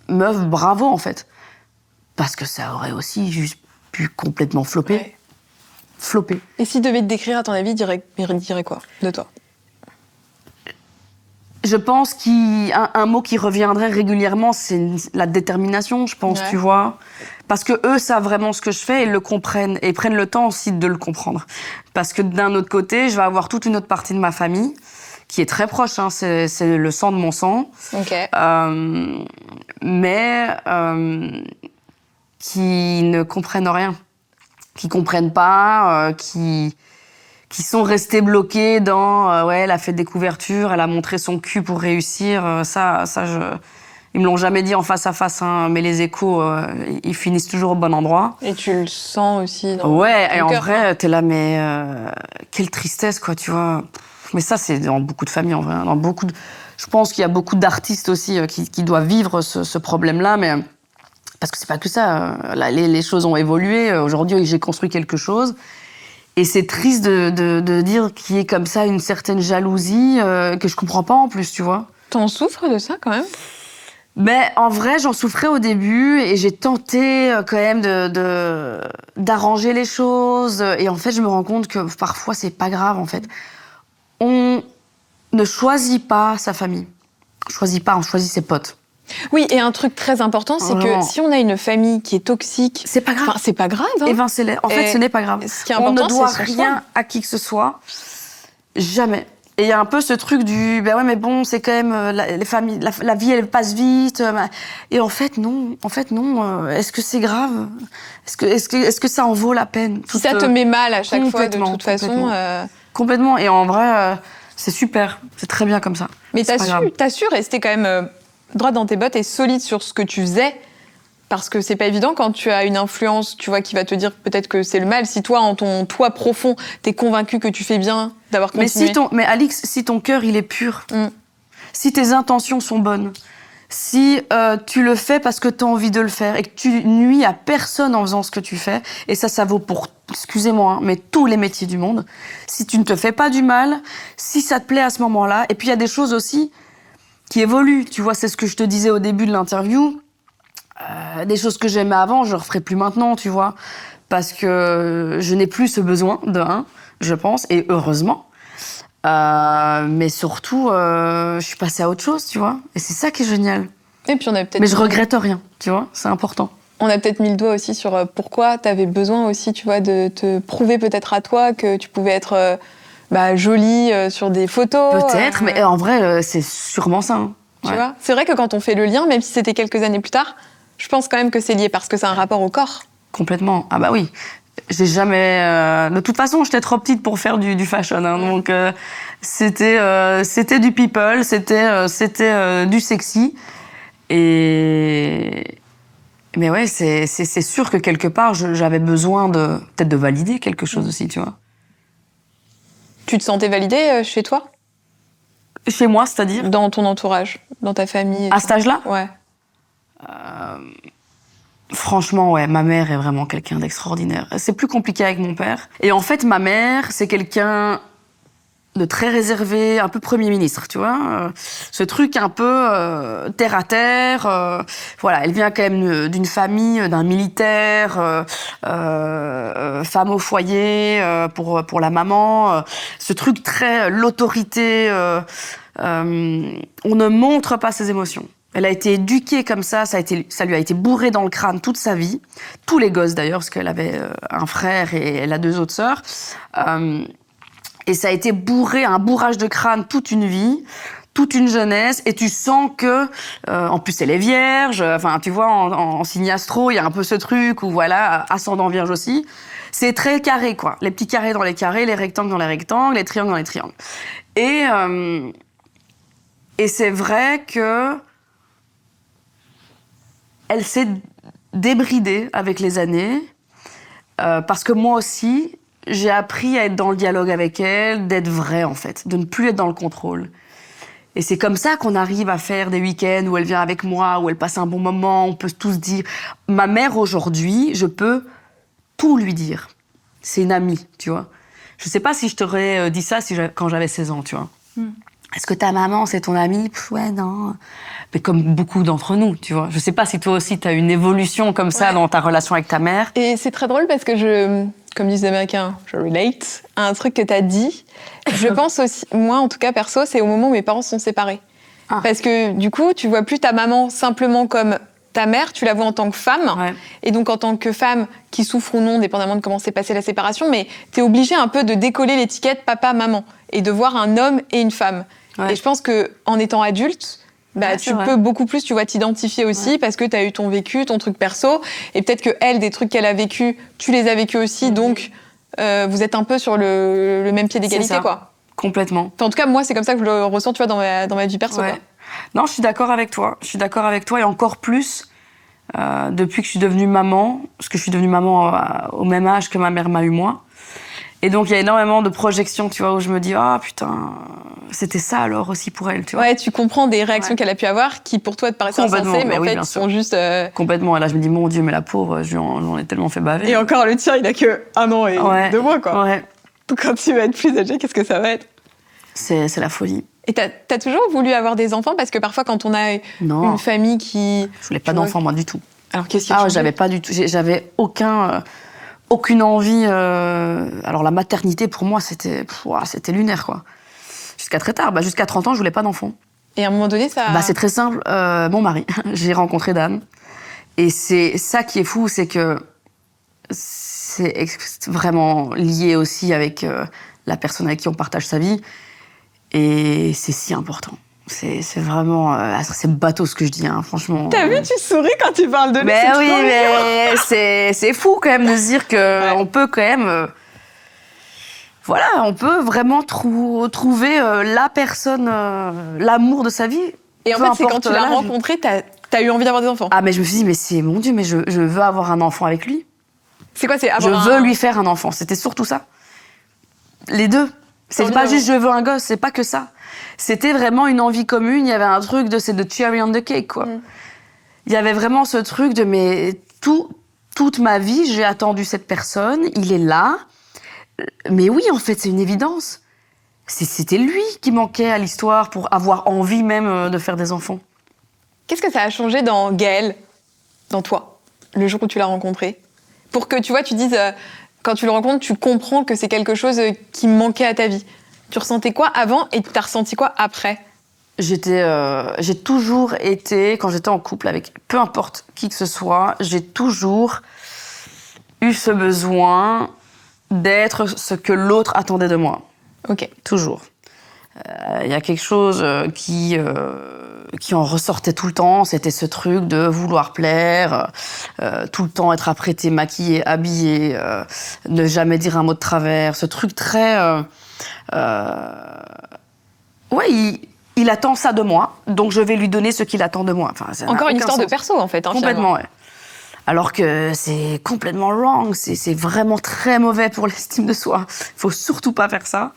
meuf, bravo, en fait. Parce que ça aurait aussi juste pu complètement flopper. Ouais. Flopper. Et s'il devait te décrire, à ton avis, il dirait quoi de toi? Je pense qu'un mot qui reviendrait régulièrement, c'est la détermination, je pense, tu vois. Parce que eux savent vraiment ce que je fais et le comprennent. Et prennent le temps aussi de le comprendre. Parce que d'un autre côté, je vais avoir toute une autre partie de ma famille qui est très proche, hein, c'est le sang de mon sang. Ok. Mais qui ne comprennent rien. Qui comprennent pas, qui sont restés bloqués dans ouais, elle a fait des couvertures, elle a montré son cul pour réussir. Ils me l'ont jamais dit en face à face, hein, mais les échos, ils finissent toujours au bon endroit. Et tu le sens aussi dans ouais, ton et en cœur, vrai, t'es là, mais quelle tristesse, quoi, tu vois. Mais ça, c'est dans beaucoup de familles, en vrai. Je pense qu'il y a beaucoup d'artistes aussi qui doivent vivre ce problème-là, mais parce que c'est pas que ça. Là, les choses ont évolué. Aujourd'hui, j'ai construit quelque chose. Et c'est triste de dire qu'il y ait comme ça une certaine jalousie que je comprends pas en plus, tu vois. T'en souffres de ça, quand même? Mais en vrai, j'en souffrais au début et j'ai tenté quand même d'arranger les choses. Et en fait, je me rends compte que parfois, c'est pas grave, en fait. On ne choisit pas sa famille. On choisit pas, on choisit ses potes. Oui, et un truc très important, c'est que si on a une famille qui est toxique... C'est pas grave. C'est pas grave. Hein. Évincez-les. En fait, ce n'est pas grave. Ce qui est important, on ne doit c'est rien à qui que ce soit. Jamais. Et il y a un peu ce truc du... Ben ouais, mais bon, c'est quand même... les familles, la vie, elle passe vite. Et en fait, non. Est-ce que c'est grave? Est-ce que ça en vaut la peine? Si ça te met mal à chaque fois, de toute façon... Complètement. Et en vrai, c'est super. C'est très bien comme ça. Mais t'as su rester quand même... droite dans tes bottes et solide sur ce que tu faisais, parce que c'est pas évident quand tu as une influence, tu vois, qui va te dire peut-être que c'est le mal. Si toi, en ton toi profond, t'es convaincu que tu fais bien d'avoir continué. Mais Alix, si ton cœur il est pur, si tes intentions sont bonnes, si tu le fais parce que t'as envie de le faire et que tu nuis à personne en faisant ce que tu fais, et ça vaut pour, excusez-moi, hein, mais tous les métiers du monde. Si tu ne te fais pas du mal, si ça te plaît à ce moment-là, et puis il y a des choses aussi qui évolue, tu vois, c'est ce que je te disais au début de l'interview. Des choses que j'aimais avant, je ne referai plus maintenant, tu vois, parce que je n'ai plus ce besoin je pense, et heureusement. Mais surtout, je suis passée à autre chose, tu vois, et c'est ça qui est génial. Et puis on a peut-être. Mais je regrette rien, tu vois, c'est important. On a peut-être mis le doigt aussi sur pourquoi tu avais besoin aussi, tu vois, de te prouver peut-être à toi que tu pouvais être jolie sur des photos. Peut-être, mais en vrai, c'est sûrement ça. Hein. Tu vois, c'est vrai que quand on fait le lien, même si c'était quelques années plus tard, je pense quand même que c'est lié parce que c'est un rapport au corps. Complètement. Ah bah oui. J'ai jamais... De toute façon, j'étais trop petite pour faire du fashion. Hein, donc, c'était du people, c'était du sexy. Mais ouais, c'est sûr que quelque part, j'avais besoin peut-être de valider quelque chose aussi, tu vois. Tu te sentais validée chez toi? Chez moi, c'est-à-dire? Dans ton entourage, dans ta famille. À cet âge-là? Ouais. Franchement, ouais, ma mère est vraiment quelqu'un d'extraordinaire. C'est plus compliqué avec mon père. Et en fait, ma mère, c'est quelqu'un de très réservé, un peu Premier ministre, tu vois. Ce truc un peu terre à terre. Voilà, elle vient quand même d'une famille, d'un militaire, femme au foyer pour la maman. Ce truc très l'autorité. On ne montre pas ses émotions. Elle a été éduquée comme ça lui a été bourré dans le crâne toute sa vie. Tous les gosses d'ailleurs, parce qu'elle avait un frère et elle a 2 autres sœurs. Et ça a été un bourrage de crâne toute une vie, toute une jeunesse, et tu sens que, en plus elle est vierge, enfin tu vois, en signe astro, il y a un peu ce truc où voilà, ascendant vierge aussi. C'est très carré, quoi. Les petits carrés dans les carrés, les rectangles dans les rectangles, les triangles dans les triangles. Et c'est vrai que elle s'est débridée avec les années, parce que moi aussi, j'ai appris à être dans le dialogue avec elle, d'être vraie en fait, de ne plus être dans le contrôle. Et c'est comme ça qu'on arrive à faire des week-ends où elle vient avec moi, où elle passe un bon moment, on peut tous dire... Ma mère aujourd'hui, je peux tout lui dire. C'est une amie, tu vois. Je sais pas si je t'aurais dit ça quand j'avais 16 ans, tu vois. Est-ce que ta maman, c'est ton amie? Ouais, non. Mais comme beaucoup d'entre nous, tu vois. Je sais pas si toi aussi, t'as une évolution comme ça dans ta relation avec ta mère. Et c'est très drôle parce que comme disent les Américains, je relate à un truc que t'as dit. Je pense aussi, moi en tout cas perso, c'est au moment où mes parents sont séparés. Parce que du coup, tu vois plus ta maman simplement comme ta mère, tu la vois en tant que femme. Ouais. Et donc en tant que femme qui souffre ou non, dépendamment de comment s'est passée la séparation, mais t'es obligée un peu de décoller l'étiquette papa-maman et de voir un homme et une femme. Ouais. Et je pense qu'en étant adulte, tu peux beaucoup plus, tu vois, t'identifier aussi parce que t'as eu ton vécu, ton truc perso, et peut-être que elle, des trucs qu'elle a vécu, tu les as vécus aussi, donc vous êtes un peu sur le même pied d'égalité, quoi. Complètement. Enfin, en tout cas, moi, c'est comme ça que je le ressens, tu vois, dans ma vie perso. Ouais. Quoi. Non, je suis d'accord avec toi. Je suis d'accord avec toi, et encore plus depuis que je suis devenue maman, parce que je suis devenue maman au même âge que ma mère m'a eu moi. Et donc, il y a énormément de projections, tu vois, où je me dis, ah putain, c'était ça alors aussi pour elle, tu vois. Ouais, tu comprends des réactions qu'elle a pu avoir qui, pour toi, te paraissent insensées, mais en fait, sont juste... Complètement. Et là, je me dis, mon Dieu, mais la pauvre, j'en ai tellement fait baver. Et encore, le tien, il a que 1 an et 2 mois, quoi. Ouais. Donc, quand tu vas être plus âgé, qu'est-ce que ça va être? C'est la folie. Et t'as toujours voulu avoir des enfants? Parce que parfois, quand on a une famille qui... Je voulais pas d'enfants, moi, du tout. Alors, qu'est-ce qui a changé? J'avais pas du tout... J'avais aucune envie... Alors, la maternité, pour moi, c'était lunaire, quoi. Jusqu'à très tard. Jusqu'à 30 ans, je voulais pas d'enfants. Et à un moment donné, ça... c'est très simple. Mon mari, j'ai rencontré Dan. Et c'est ça qui est fou, c'est que c'est vraiment lié aussi avec la personne avec qui on partage sa vie. Et c'est si important. C'est vraiment... c'est bateau ce que je dis, hein, franchement. T'as vu, tu souris quand tu parles de lui. Mais oui, mais c'est fou quand même de se dire qu'on peut quand même... Voilà, on peut vraiment trouver la personne, l'amour de sa vie. Et en fait, c'est quand tu l'as rencontré, t'as eu envie d'avoir des enfants. Ah, mais je me suis dit, mais c'est mon Dieu, mais je veux avoir un enfant avec lui. C'est quoi, je veux lui faire un enfant, c'était surtout ça. Les deux. C'est pas juste je veux un gosse, c'est pas que ça. C'était vraiment une envie commune, il y avait un truc c'est de cherry on the cake, quoi. Il y avait vraiment ce truc de, mais toute ma vie, j'ai attendu cette personne, il est là. Mais oui, en fait, c'est une évidence. C'était lui qui manquait à l'histoire pour avoir envie même de faire des enfants. Qu'est-ce que ça a changé dans Gaël, dans toi, le jour où tu l'as rencontré? Pour que, tu vois, tu dises, quand tu le rencontres, tu comprends que c'est quelque chose qui manquait à ta vie. Tu ressentais quoi avant et tu as ressenti quoi après? J'ai toujours été, quand j'étais en couple avec peu importe qui que ce soit, j'ai toujours eu ce besoin d'être ce que l'autre attendait de moi. Ok. Toujours. Il y a quelque chose qui en ressortait tout le temps, c'était ce truc de vouloir plaire, tout le temps être apprêté, maquillé, habillé, ne jamais dire un mot de travers, ce truc très... il attend ça de moi, donc je vais lui donner ce qu'il attend de moi. Enfin, encore une histoire de perso, en fait. Complètement, ouais. Alors que c'est complètement wrong, c'est vraiment très mauvais pour l'estime de soi. Il faut surtout pas faire ça.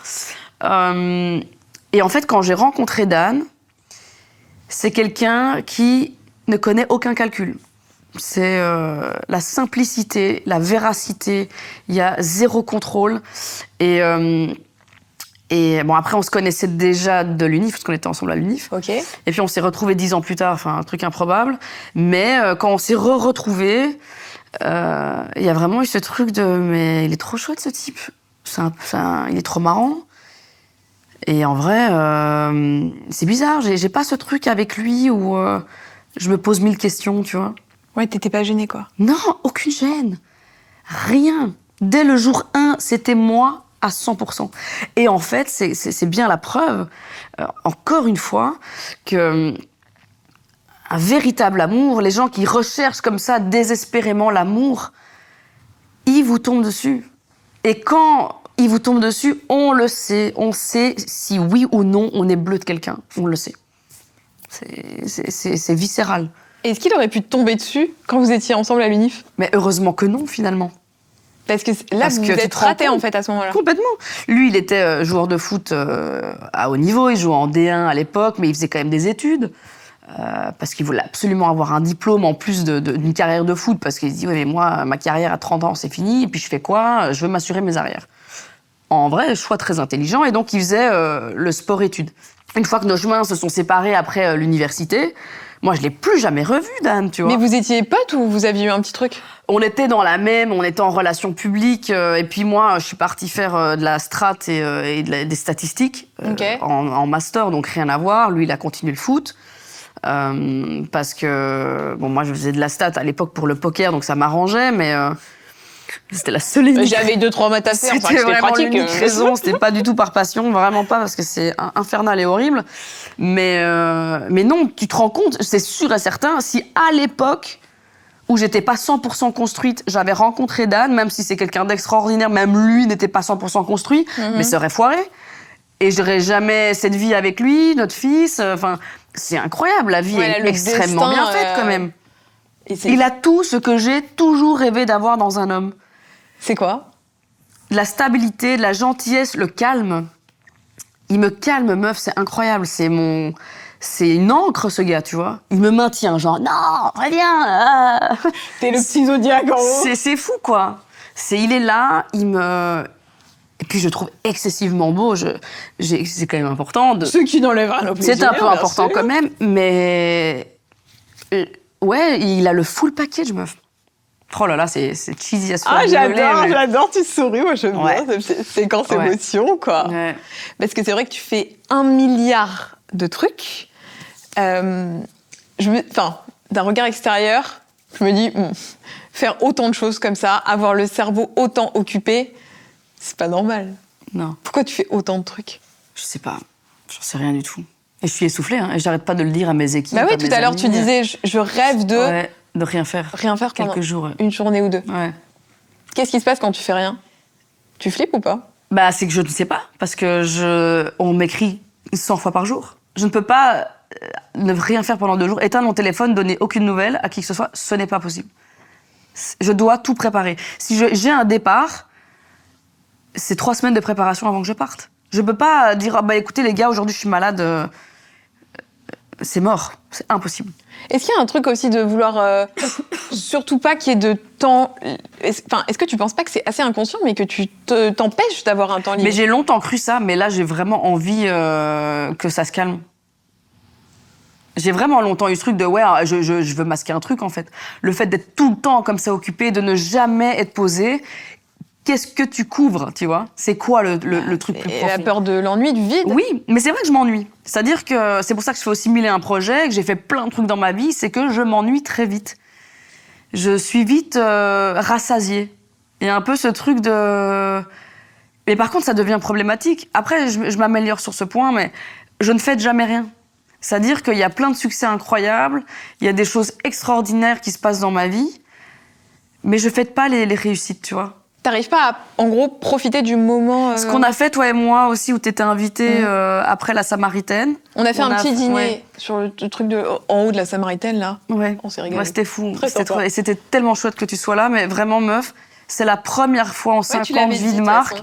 Et en fait, quand j'ai rencontré Dan, c'est quelqu'un qui ne connaît aucun calcul. C'est la simplicité, la véracité, il y a zéro contrôle. Et bon, après, on se connaissait déjà de l'UNIF, parce qu'on était ensemble à l'UNIF. Okay. Et puis, on s'est retrouvés 10 ans plus tard, enfin, un truc improbable. Mais quand on s'est retrouvés, il y a vraiment eu ce truc de... Mais il est trop chouette, ce type. Il est trop marrant. Et en vrai, c'est bizarre. J'ai pas ce truc avec lui où je me pose 1000 questions, tu vois. Ouais, t'étais pas gênée, quoi. Non, aucune gêne. Rien. Dès le jour 1, c'était moi à 100%. Et en fait, c'est bien la preuve, encore une fois, que un véritable amour, les gens qui recherchent comme ça désespérément l'amour, ils vous tombent dessus. Et quand ils vous tombent dessus, on le sait. On sait si oui ou non on est bleu de quelqu'un. On le sait. C'est viscéral. Est-ce qu'il aurait pu te tomber dessus quand vous étiez ensemble à l'UNIF ? Mais heureusement que non, finalement. Parce que là, vous êtes ratés, en fait, à ce moment-là. Complètement. Lui, il était joueur de foot à haut niveau. Il jouait en D1 à l'époque, mais il faisait quand même des études. Parce qu'il voulait absolument avoir un diplôme en plus d'une carrière de foot. Parce qu'il se dit, oui, mais moi, ma carrière à 30 ans, c'est fini. Et puis, je fais quoi ? Je veux m'assurer mes arrières. En vrai, choix très intelligent. Et donc, il faisait le sport-études. Une fois que nos chemins se sont séparés après l'université, moi, je l'ai plus jamais revu, Dan, tu vois. Mais vous étiez potes ou vous aviez eu un petit truc ? On était dans la même, on était en relations publiques. Et puis moi, je suis partie faire de la strat et des statistiques en master, donc rien à voir. Lui, il a continué le foot. Parce que, bon, moi, je faisais de la stat à l'époque pour le poker, donc ça m'arrangeait, mais c'était la seule unique. J'avais 2-3 maths à faire, c'était vraiment l'unique raison. C'était pas du tout par passion, vraiment pas, parce que c'est infernal et horrible. Mais non, tu te rends compte, c'est sûr et certain, si à l'époque où j'étais pas 100% construite, j'avais rencontré Dan, même si c'est quelqu'un d'extraordinaire, même lui n'était pas 100% construit, mais ça aurait foiré. Et j'aurais jamais cette vie avec lui, notre fils. Enfin, c'est incroyable, la vie est extrêmement bien faite quand même. Il a tout ce que j'ai toujours rêvé d'avoir dans un homme. C'est quoi ? De la stabilité, de la gentillesse, le calme. Il me calme, meuf, c'est incroyable. C'est une encre, ce gars, tu vois. Il me maintient, genre, non, reviens. T'es le petit Zodiac en haut. C'est fou, quoi. Il est là, il me... Et puis je le trouve excessivement beau. C'est quand même important. Ce qui n'enlève rien au plaisir. C'est un peu important quand même, mais... Ouais, il a le full package, meuf. Oh là là, c'est cheesy à se faire. Ah, j'adore, tu souris, moi j'aime bien cette séquence émotion, quoi. Ouais. Parce que c'est vrai que tu fais 1 milliard de trucs. D'un regard extérieur, je me dis, faire autant de choses comme ça, avoir le cerveau autant occupé, c'est pas normal. Non. Pourquoi tu fais autant de trucs ? Je sais pas, j'en sais rien du tout. Et je suis essoufflée, hein, et j'arrête pas de le dire à mes équipes. Bah oui, tout à l'heure tu disais, je rêve de... Ouais, de rien faire. Rien faire pendant quelques jours. Une journée ou deux. Ouais. Qu'est-ce qui se passe quand tu fais rien ? Tu flippes ou pas ? Bah, c'est que je ne sais pas, parce que on m'écrit 100 fois par jour. Je ne peux pas ne rien faire pendant 2 jours, éteindre mon téléphone, donner aucune nouvelle à qui que ce soit, ce n'est pas possible. Je dois tout préparer. Si j'ai un départ, c'est 3 semaines de préparation avant que je parte. Je peux pas dire, bah écoutez les gars, aujourd'hui je suis malade, c'est mort, c'est impossible. Est-ce qu'il y a un truc aussi de vouloir surtout pas qu'il y ait de temps... Est-ce que tu penses pas que c'est assez inconscient, mais que tu t'empêches d'avoir un temps libre ? Mais j'ai longtemps cru ça, mais là j'ai vraiment envie que ça se calme. J'ai vraiment longtemps eu ce truc de je veux masquer un truc en fait. Le fait d'être tout le temps comme ça occupé, de ne jamais être posé. Qu'est-ce que tu couvres, tu vois ? C'est quoi le truc plus profond ? Et la peur de l'ennui, du vide ? Oui, mais c'est vrai que je m'ennuie. C'est-à-dire que c'est pour ça que je fais aussi 1001 projets, que j'ai fait plein de trucs dans ma vie, c'est que je m'ennuie très vite. Je suis vite rassasiée. Il y a un peu ce truc de... Mais par contre, ça devient problématique. Après, je m'améliore sur ce point, mais je ne fête jamais rien. C'est-à-dire qu'il y a plein de succès incroyables, il y a des choses extraordinaires qui se passent dans ma vie, mais je fête pas les réussites, tu vois. T'arrives pas à, en gros, profiter du moment... Ce qu'on a fait, toi et moi aussi, où t'étais invitée après la Samaritaine. On a fait un petit dîner sur le truc en haut de la Samaritaine, là. Ouais. On s'est régalé. Ouais, c'était fou. Et c'était tellement chouette que tu sois là, mais vraiment, meuf, c'est la première fois en 5 ans de vie de marque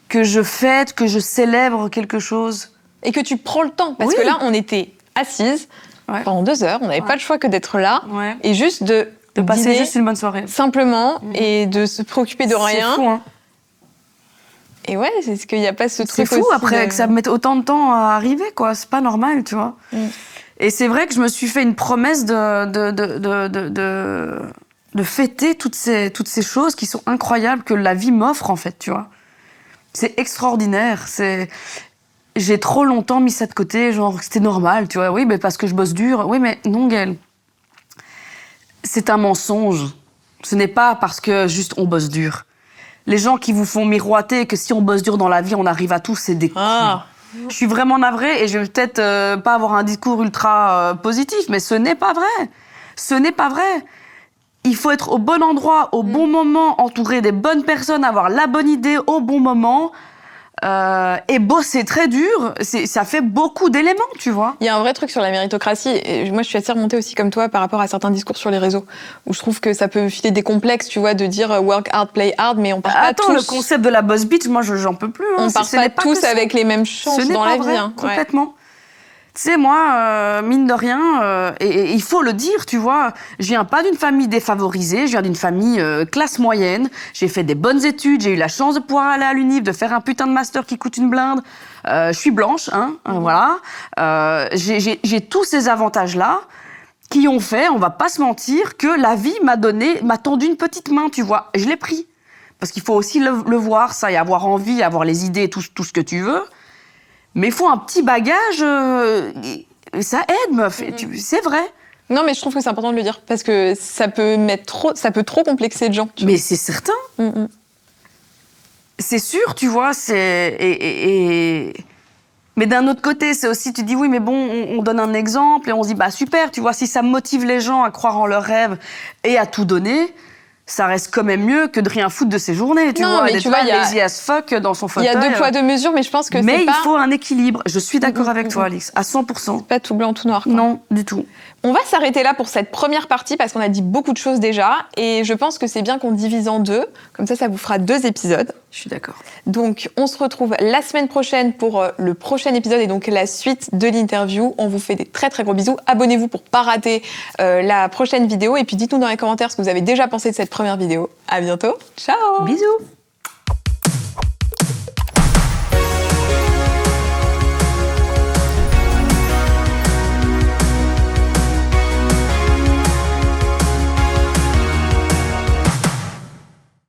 que je fête, que je célèbre quelque chose. Et que tu prends le temps. Parce que là, on était assises pendant 2 heures, on n'avait pas le choix que d'être là, et juste de passer juste une bonne soirée. Simplement, et de se préoccuper de rien. C'est fou, hein. Et ouais, c'est ce qu'il n'y a pas ce truc. C'est fou après que ça me mette autant de temps à arriver, quoi. C'est pas normal, tu vois. Et c'est vrai que je me suis fait une promesse de fêter toutes ces choses qui sont incroyables que la vie m'offre, en fait, tu vois. C'est extraordinaire. J'ai trop longtemps mis ça de côté, genre c'était normal, tu vois. Oui, mais parce que je bosse dur. Oui, mais non, Gaëlle. C'est un mensonge. Ce n'est pas parce que juste on bosse dur. Les gens qui vous font miroiter que si on bosse dur dans la vie, on arrive à tout, c'est des couilles. Je suis vraiment navrée et je vais peut-être pas avoir un discours ultra positif, mais ce n'est pas vrai. Ce n'est pas vrai. Il faut être au bon endroit, au bon moment, entouré des bonnes personnes, avoir la bonne idée au bon moment. Et bosser très dur, ça fait beaucoup d'éléments, tu vois. Il y a un vrai truc sur la méritocratie. Et moi, je suis assez remontée aussi comme toi par rapport à certains discours sur les réseaux, où je trouve que ça peut filer des complexes, tu vois, de dire work hard, play hard, mais on part pas tous... le concept de la boss bitch, moi, j'en peux plus. On part pas tous avec les mêmes chances dans la vie. Hein. Complètement. Tu sais, moi, mine de rien, et il faut le dire, tu vois, je viens pas d'une famille défavorisée, je viens d'une famille classe moyenne. J'ai fait des bonnes études, j'ai eu la chance de pouvoir aller à l'UNIF, de faire un putain de master qui coûte une blinde. Je suis blanche, voilà. J'ai tous ces avantages-là qui ont fait, on va pas se mentir, que la vie m'a tendu une petite main, tu vois. Et je l'ai pris. Parce qu'il faut aussi le voir, ça, et avoir envie, avoir les idées, tout ce que tu veux. Mais il faut un petit bagage, ça aide, meuf. C'est vrai. Non, mais je trouve que c'est important de le dire, parce que ça peut trop complexer de gens. Mais c'est certain. C'est sûr, tu vois, Mais d'un autre côté, c'est aussi, tu dis, oui, mais bon, on donne un exemple, et on se dit, bah super, tu vois, si ça motive les gens à croire en leurs rêves et à tout donner... ça reste quand même mieux que de rien foutre de ses journées, tu vois, d'être lazy as fuck dans son fauteuil. Il y a 2 poids 2 mesures, mais je pense que c'est pas... Mais il faut un équilibre. Je suis d'accord avec toi, Alix, à 100%. C'est pas tout blanc, tout noir, quoi. Non, du tout. On va s'arrêter là pour cette première partie, parce qu'on a dit beaucoup de choses déjà, et je pense que c'est bien qu'on divise en 2, comme ça vous fera 2 épisodes. Je suis d'accord. Donc, on se retrouve la semaine prochaine pour le prochain épisode, et donc la suite de l'interview. On vous fait des très très gros bisous. Abonnez-vous pour pas rater la prochaine vidéo, et puis dites-nous dans les commentaires ce que vous avez déjà pensé de cette première vidéo. À bientôt. Ciao. Bisous.